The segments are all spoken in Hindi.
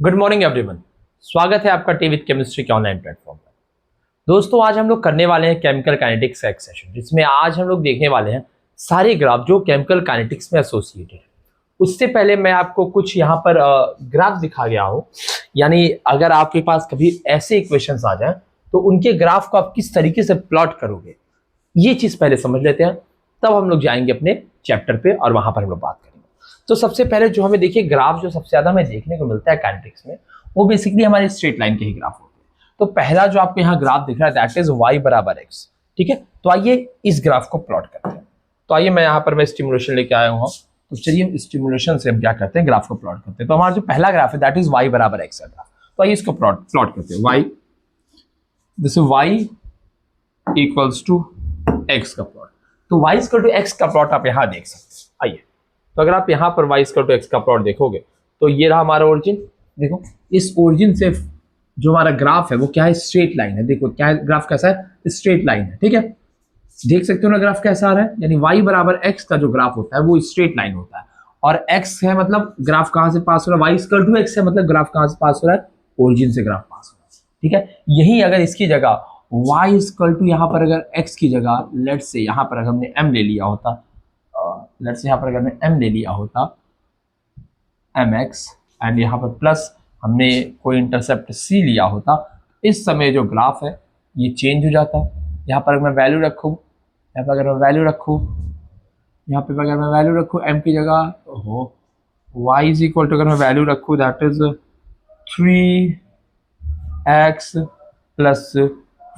Good morning everyone. स्वागत है आपका टी विद केमिस्ट्री के ऑनलाइन प्लेटफॉर्म पर। दोस्तों, आज हम लोग करने वाले हैं केमिकल काइनेटिक्स का एक सेशन, जिसमें आज हम लोग देखने वाले हैं सारे ग्राफ जो केमिकल काइनेटिक्स में एसोसिएटेड है। उससे पहले मैं आपको कुछ यहाँ पर ग्राफ दिखा गया हूँ, यानी अगर आपके पास कभी ऐसे इक्वेशंस आ जाए तो उनके ग्राफ को आप किस तरीके से प्लॉट करोगे, ये चीज़ पहले समझ लेते हैं, तब हम लोग जाएंगे अपने चैप्टर पे और वहाँ पर हम लोग बात करेंगे। तो सबसे पहले जो हमें देखिए ग्राफ जो सबसे ज़्यादा हमें देखने को मिलता है काइनेटिक्स में, वो बेसिकली हमारे स्ट्रेट लाइन के ही ग्राफ होते हैं। तो पहला जो आपको यहाँ ग्राफ दिख रहा है दैट इज y बराबर x। ठीक है, तो आइए इस ग्राफ को प्लॉट करते हैं। तो आइए मैं यहाँ पर मैं स्टिमुलेशन लेके आया हूँ, तो चलिए स्टिमुलेशन से हम क्या करते हैं, ग्राफ को प्लॉट करते हैं। तो हमारा जो पहला ग्राफ है दैट इज y बराबर x का ग्राफ। तो आइए इसको प्लॉट करते हैं। y this is y equals to x का प्लॉट। तो y इक्वल टू x का प्लॉट आप यहाँ देख सकते हैं। आइए, तो अगर आप यहाँ पर y इक्वल टू x का प्लॉट देखोगे तो ये रहा हमारा ओरिजिन। देखो इस ओरिजिन से जो हमारा ग्राफ है वो क्या है, स्ट्रेट लाइन है। देखो क्या है, ग्राफ कैसा है, स्ट्रेट लाइन है। ठीक है, देख सकते हो ना ग्राफ कैसा आ रहा है, यानी y बराबर x का जो ग्राफ होता है वो स्ट्रेट लाइन होता है। और x है मतलब ग्राफ कहाँ से पास हो रहा है, y इक्वल टू x है मतलब ग्राफ कहाँ से पास हो रहा है, ओरिजिन से ग्राफ पास हो रहा है। ठीक है, यही अगर इसकी जगह y इक्वल टू यहाँ पर अगर x की जगह लेट से यहाँ पर अगर हमने m ले लिया होता, लेट से यहाँ पर अगर हमने m ले लिया होता mx एंड यहाँ पर प्लस हमने कोई इंटरसेप्ट c लिया होता, इस समय जो ग्राफ है ये चेंज हो जाता। यहाँ पर अगर मैं वैल्यू रखूँ, यहाँ पर अगर मैं वैल्यू रखूँ, यहाँ पे अगर मैं वैल्यू रखूँ m की जगह, ओहो y इज इक्वल टू अगर मैं वैल्यू रखूँ दैट इज 3x प्लस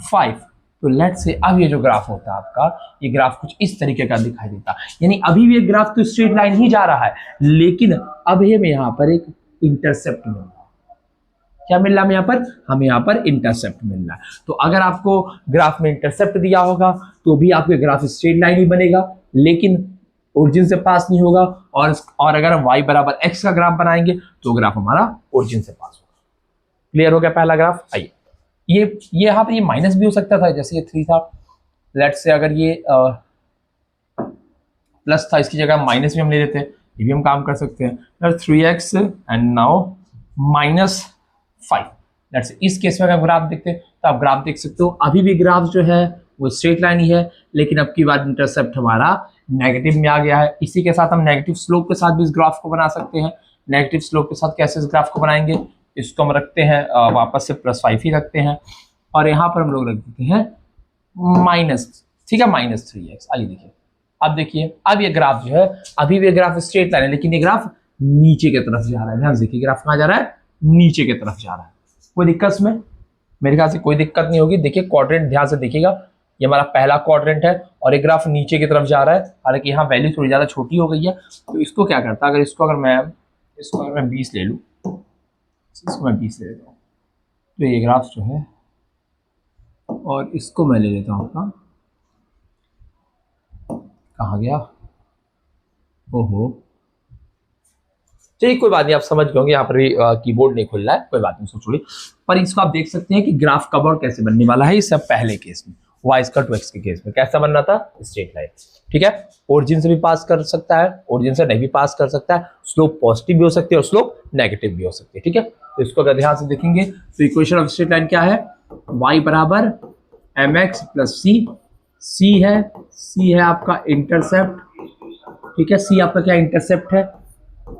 5, तो लेट से अब ये जो ग्राफ होता है आपका, ये ग्राफ कुछ इस तरीके का दिखाई देता। यानी अभी भी ये ग्राफ तो स्ट्रेट लाइन ही जा रहा है, लेकिन अब हमें यहाँ पर एक इंटरसेप्ट मिल रहा है। क्या मिल रहा है हमें यहाँ पर, हमें यहाँ पर इंटरसेप्ट मिल रहा है। तो अगर आपको ग्राफ में इंटरसेप्ट दिया होगा तो भी आपके ग्राफ स्ट्रेट लाइन ही बनेगा, लेकिन ओरिजिन से पास नहीं होगा। और अगर हम y बराबर x का ग्राफ बनाएंगे तो ग्राफ हमारा ओरिजिन से पास होगा। क्लियर हो गया पहला ग्राफ। आइए, ये यहाँ पर ये माइनस भी हो सकता था, जैसे ये 3 था। लेट से अगर ये प्लस था, इसकी जगह माइनस भी हम ले लेते हैं, ये भी हम काम कर सकते हैं। 3x and now minus 5। Late से इस केस में अगर ग्राफ देखते हैं तो आप ग्राफ देख सकते हो, अभी भी ग्राफ जो है वो स्ट्रेट लाइन ही है, लेकिन अब की बार इंटरसेप्ट हमारा नेगेटिव में आ गया है। इसी के साथ हम नेगेटिव स्लोप के साथ भी इस ग्राफ को बना सकते हैं। नेगेटिव स्लोप के साथ कैसे इस ग्राफ को बनाएंगे, इसको हम रखते हैं वापस से +5 ही रखते हैं, और यहाँ पर हम लोग रख देते हैं माइनस। ठीक है, -3x। आइए देखिए, अब देखिए अब ये ग्राफ जो है, अभी भी ग्राफ स्ट्रेट लाइन है, लेकिन ये ग्राफ नीचे की तरफ जा रहा है। ध्यान से देखिए, ग्राफ कहाँ जा रहा है, नीचे की तरफ जा रहा है। कोई दिक्कत इसमें, मेरे ख्याल से कोई दिक्कत नहीं होगी। देखिए क्वाड्रेंट ध्यान से देखिएगा, ये हमारा पहला क्वाड्रेंट है और एक ग्राफ नीचे की तरफ जा रहा है। हालांकि यहाँ वैल्यू थोड़ी ज़्यादा छोटी हो गई है, तो इसको क्या करता, अगर इसको अगर मैं 20 ले लूँ, इसको मैं 20 ले लेता हूँ, तो ये ग्राफ जो है, और इसको मैं ले लेता हूँ अपना, कहाँ गया, ओहो चलिए कोई बात नहीं, आप समझ गए होंगे। यहाँ पर भी कीबोर्ड नहीं खुल रहा है, कोई बात नहीं, उसको छोड़िए। पर इसको आप देख सकते हैं कि ग्राफ कब और कैसे बनने वाला है। इस सब पहले केस में y इक्वल टू x के केस में कैसा बन रहा था, स्ट्रेट लाइन। ठीक है, ओरिजिन से भी पास कर सकता है, ओरिजिन से नहीं भी पास कर सकता है, स्लोप पॉजिटिव भी हो सकती है और स्लोप नेगेटिव भी हो सकती है। ठीक है, तो इसको अगर ध्यान से देखेंगे तो इक्वेशन ऑफ स्ट्रेट लाइन क्या है, y बराबर mx प्लस c है आपका इंटरसेप्ट। ठीक है, c आपका क्या इंटरसेप्ट है,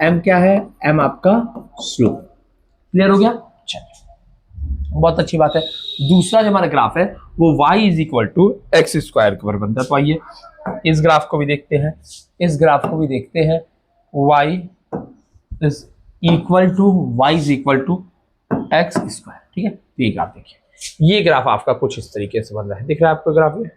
m क्या है, m आपका स्लोप। क्लियर हो गया, चलिए बहुत अच्छी बात है। दूसरा जो हमारा ग्राफ है वो y is equal to x square के बराबर बनता है। तो आइए इस ग्राफ को भी देखते हैं, इस ग्राफ को भी देखते हैं। y is equal to x square. ठीक है, तो ये ग्राफ देखिए, ये ग्राफ आपका कुछ इस तरीके से बन रहा है। दिख रहा है आपको ग्राफ, ये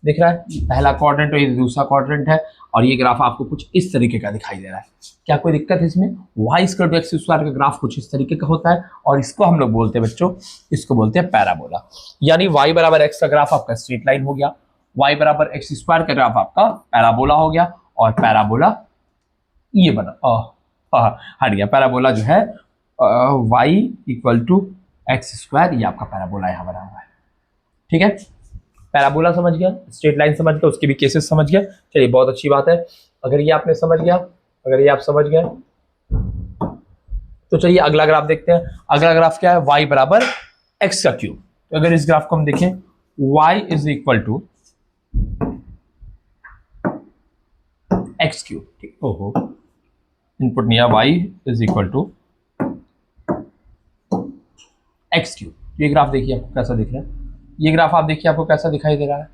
दिख रहा है, पहला क्वाड्रेंट और ये दूसरा क्वाड्रेंट है, और ये ग्राफ आपको कुछ इस तरीके का दिखाई दे रहा है। क्या कोई दिक्कत है इसमें, y equal to x square का ग्राफ कुछ इस तरीके का होता है, और इसको हम लोग बोलते हैं बच्चों, इसको बोलते हैं पैराबोला। यानी y बराबर x का ग्राफ आपका स्ट्रेट लाइन हो गया, y बराबर एक्स स्क्वायर का ग्राफ आपका पैराबोला हो गया, और पैराबोला ये बना हट गया। पैराबोला जो है y equal to x square, ये आपका पैराबोला यहाँ बना हुआ है। ठीक है, पैराबोला समझ गया, स्ट्रेट लाइन समझ गया, उसके भी केसेस समझ गया। चलिए बहुत अच्छी बात है, अगर ये आपने समझ गया, अगर ये आप समझ गए तो चलिए अगला ग्राफ देखते हैं। अगला ग्राफ क्या है, y बराबर x का क्यूब। तो अगर इस ग्राफ को हम देखें, y is equal to x cube, ठीक। ओहो, इनपुट नहीं है, y is equal to x cube. ये ग्राफ देखिए आपको कैसा दिख रहा है, ये ग्राफ आप देखिए आपको कैसा दिखाई दे रहा है,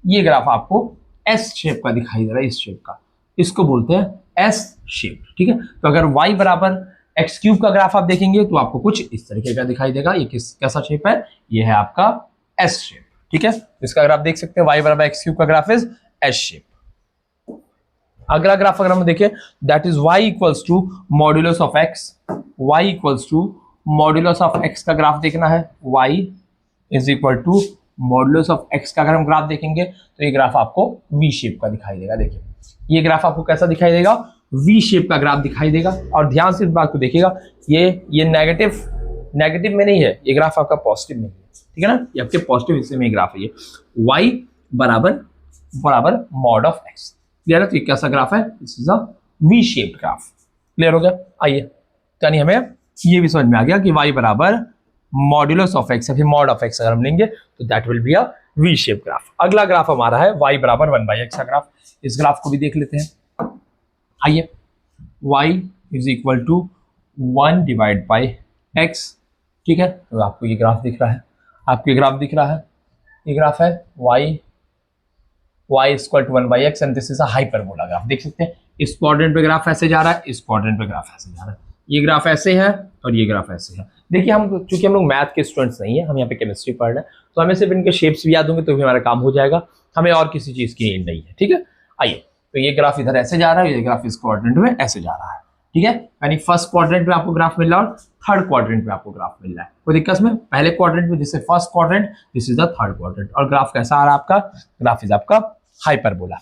ये ग्राफ आपको एस शेप का दिखाई दे रहा है, इस शेप का, इसको बोलते हैं एस शेप, ठीक है। तो अगर y बराबर एक्स क्यूब का ग्राफ आप देखेंगे तो आपको कुछ इस तरीके का दिखाई देगा। ये कैसा शेप है, ये है आपका एस शेप, ठीक है। इसका अगर आप देख सकते हैं y बराबर एक्स क्यूब का ग्राफ इज एस शेप। अगला ग्राफ अगर हम देखें, that is y equals to modulus of x, y equals to modulus of x का ग्राफ देखना है, y is equal to modulus of x का अगर हम ग्राफ देखेंगे तो ये ग्राफ आपको v शेप का दिखाई देगा। देखिए ये ग्राफ आपको कैसा दिखाई देगा, v शेप का ग्राफ दिखाई देगा। और ध्यान से इस बात को देखिएगा, ये नेगेटिव में नहीं है, ये ग्राफ आपका पॉजिटिव में है, ठीक है ना, ये आपके पॉजिटिव हिस्से में ग्राफ है। ये y बराबर मॉड ऑफ x, क्लियर है। तो ये कैसा ग्राफ है, this is a V shaped graph, clear हो गया। आइए, यानी हमें ये भी समझ में आ गया कि y बराबर मॉड्यूलस ऑफ x या फिर मॉड ऑफ x अगर हम लेंगे तो that will be a V shape graph. अगला ग्राफ हमारा है y बराबर 1/x का ग्राफ। इस ग्राफ को भी देख लेते हैं। आइए, y is equal to 1 divide by x, ठीक है। तो आपको ये ग्राफ दिख रहा है, आपको ये ग्राफ दिख रहा है, ये ग्राफ है y equal to 1/x and this is a hyperbola graph. देख सकते हैं इस क्वाड्रेंट पे ग्राफ ऐसे जा रहा है, इस क्वाड्रेंट पे ग्राफ ऐसे जा रहा है, ये ग्राफ ऐसे है और ये ग्राफ ऐसे है। देखिए हम, चूंकि हम लोग मैथ के स्टूडेंट्स नहीं है, हम यहाँ पे केमिस्ट्री पढ़ रहे हैं, तो हमें सिर्फ इनके शेप्स भी याद होंगे तो भी हमारा काम हो जाएगा, हमें और किसी चीज की नीड नहीं है, ठीक है। आइए, तो ये ग्राफ इधर ऐसे जा रहा है, ये ग्राफ इस क्वाड्रेंट में ऐसे जा रहा है, ठीक है। यानी फर्स्ट क्वाड्रेंट में आपको ग्राफ मिल रहा है और थर्ड क्वाड्रेंट में आपको ग्राफ मिल रहा है। कोई दिक्कत में, पहले क्वाड्रेंट में this is first quadrant, this is the third quadrant, और ग्राफ कैसा आ रहा है आपका, ग्राफ इज आपका हाइपरबोला।